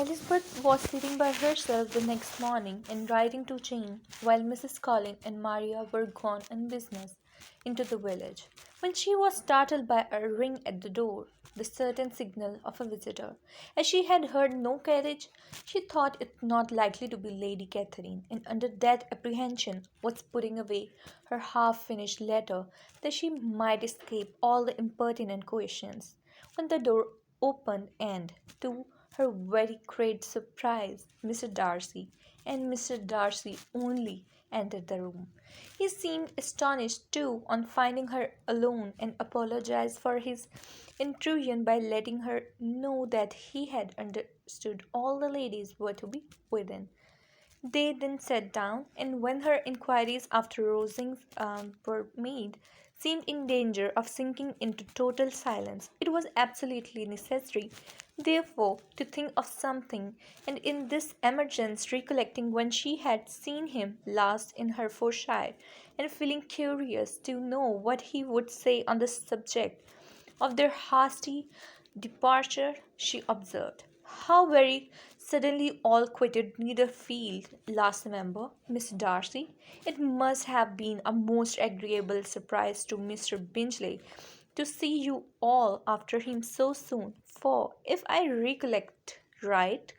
Elizabeth was sitting by herself the next morning and writing to Jane while Mrs. Collins and Maria were gone on business into the village, when she was startled by a ring at the door, the certain signal of a visitor. As she had heard no carriage, she thought it not likely to be Lady Catherine, and under that apprehension was putting away her half-finished letter that she might escape all the impertinent questions, when the door opened and, to her very great surprise, Mr. Darcy, and Mr. Darcy only, entered the room. He seemed astonished too on finding her alone, and apologized for his intrusion by letting her know that he had understood all the ladies were to be within. They then sat down, and when her inquiries after Rosings were made, seemed in danger of sinking into total silence. It was absolutely necessary, therefore, to think of something, and in this emergence, recollecting when she had seen him last in Hertfordshire, and feeling curious to know what he would say on the subject of their hasty departure, she observed, "How very suddenly all quitted Netherfield last November, Miss Darcy. It must have been a most agreeable surprise to Mr. Bingley to see you all after him so soon, for, if I recollect right,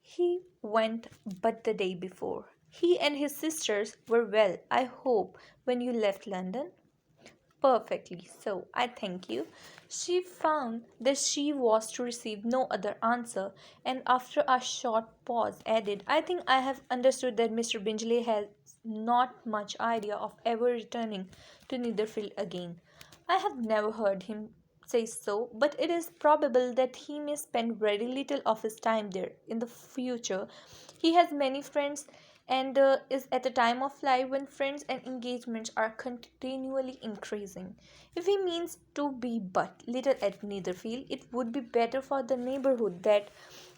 he went but the day before. He and his sisters were well, I hope, when you left London?" "Perfectly so, I thank you." She found that she was to receive no other answer, and after a short pause added, "I think I have understood that Mr. Bingley has not much idea of ever returning to Netherfield again." "I have never heard him say so, but it is probable that he may spend very little of his time there in the future. He has many friends, and is at a time of life when friends and engagements are continually increasing. If he means to be but little at Netherfield, it would be better for the neighbourhood that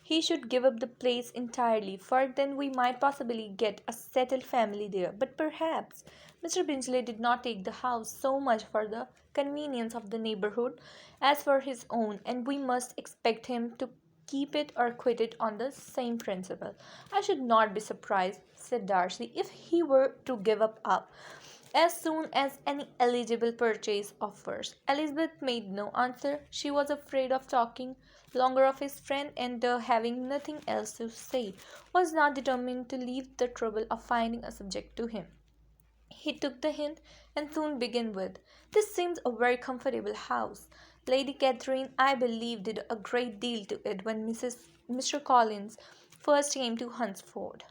he should give up the place entirely, for then we might possibly get a settled family there. But perhaps Mr. Bingley did not take the house so much for the convenience of the neighbourhood as for his own, and we must expect him to keep it or quit it on the same principle." "I should not be surprised," said Darcy, "if he were to give up as soon as any eligible purchase offers." Elizabeth made no answer. She was afraid of talking longer of his friend, and having nothing else to say, was now determined to leave the trouble of finding a subject to him. He took the hint, and soon began with, "This seems a very comfortable house. Lady Catherine, I believe, did a great deal to it when Mr. Collins first came to Hunsford."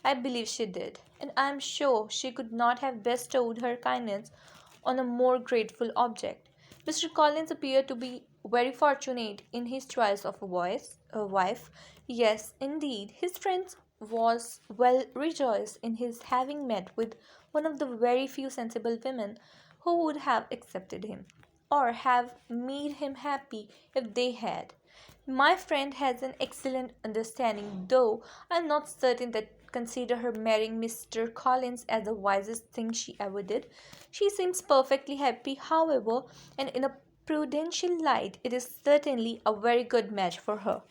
"I believe she did, and I am sure she could not have bestowed her kindness on a more grateful object. Mr. Collins appeared to be very fortunate in his choice of a wife. Yes, indeed, his friends was well rejoiced in his having met with one of the very few sensible women who would have accepted him, or have made him happy if they had. My friend has an excellent understanding, though I am not certain that consider her marrying Mr. Collins as the wisest thing she ever did. She seems perfectly happy, however, and in a prudential light it is certainly a very good match for her.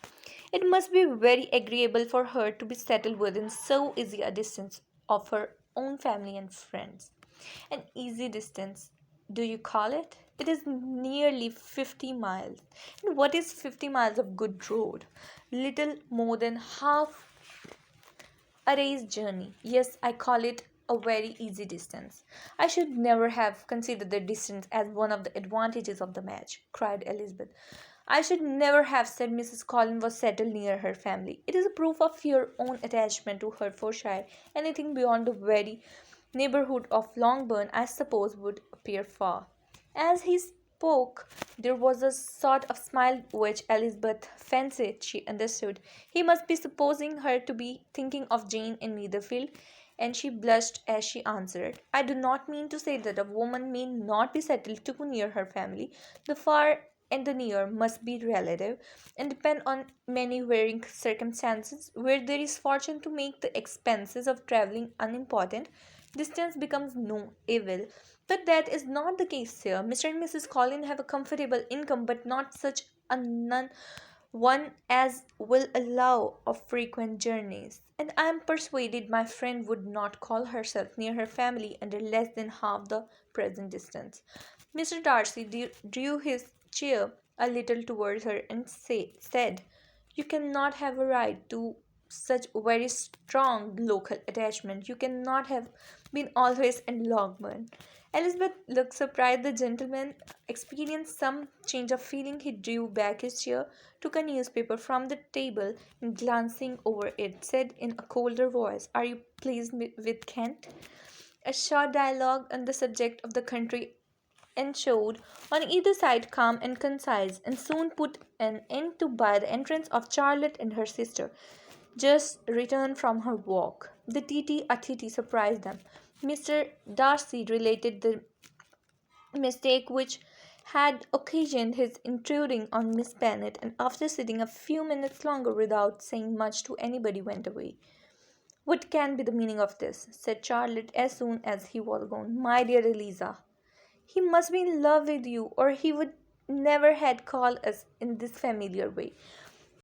It must be very agreeable for her to be settled within so easy a distance of her own family and friends." "An easy distance, do you call it? It is nearly 50 miles. And what is 50 miles of good road? Little more than half a day's journey. Yes, I call it a very easy distance." "I should never have considered the distance as one of the advantages of the match," cried Elizabeth. "I should never have said Mrs. Collins was settled near her family. It is a proof of your own attachment to Hertfordshire. Anything beyond the very neighbourhood of Longbourn, I suppose, would appear far." As he spoke, there was a sort of smile which Elizabeth fancied she understood. He must be supposing her to be thinking of Jane in Netherfield, and she blushed as she answered, "I do not mean to say that a woman may not be settled too near her family. The far and the near must be relative, and depend on many varying circumstances. Where there is fortune to make the expenses of travelling unimportant, distance becomes no evil. But that is not the case here. Mr. and Mrs. Collins have a comfortable income, but not such a one as will allow of frequent journeys, and I am persuaded my friend would not call herself near her family under less than half the present distance. Mr. Darcy drew his chair a little towards her and said, "You cannot have a right to such very strong local attachment. You cannot have been always in Longbourn." Elizabeth looked surprised. The gentleman experienced some change of feeling. He drew back his chair, took a newspaper from the table, and glancing over it, said in a colder voice, "Are you pleased with Kent?" A short dialogue on the subject of the country ensued, on either side calm and concise, and soon put an end to by the entrance of Charlotte and her sister, just returned from her walk. The Titi surprised them. Mr. Darcy related the mistake which had occasioned his intruding on Miss Bennet, and after sitting a few minutes longer without saying much to anybody, went away. "What can be the meaning of this?" said Charlotte as soon as he was gone. "My dear Eliza, he must be in love with you, or he would never had called us in this familiar way.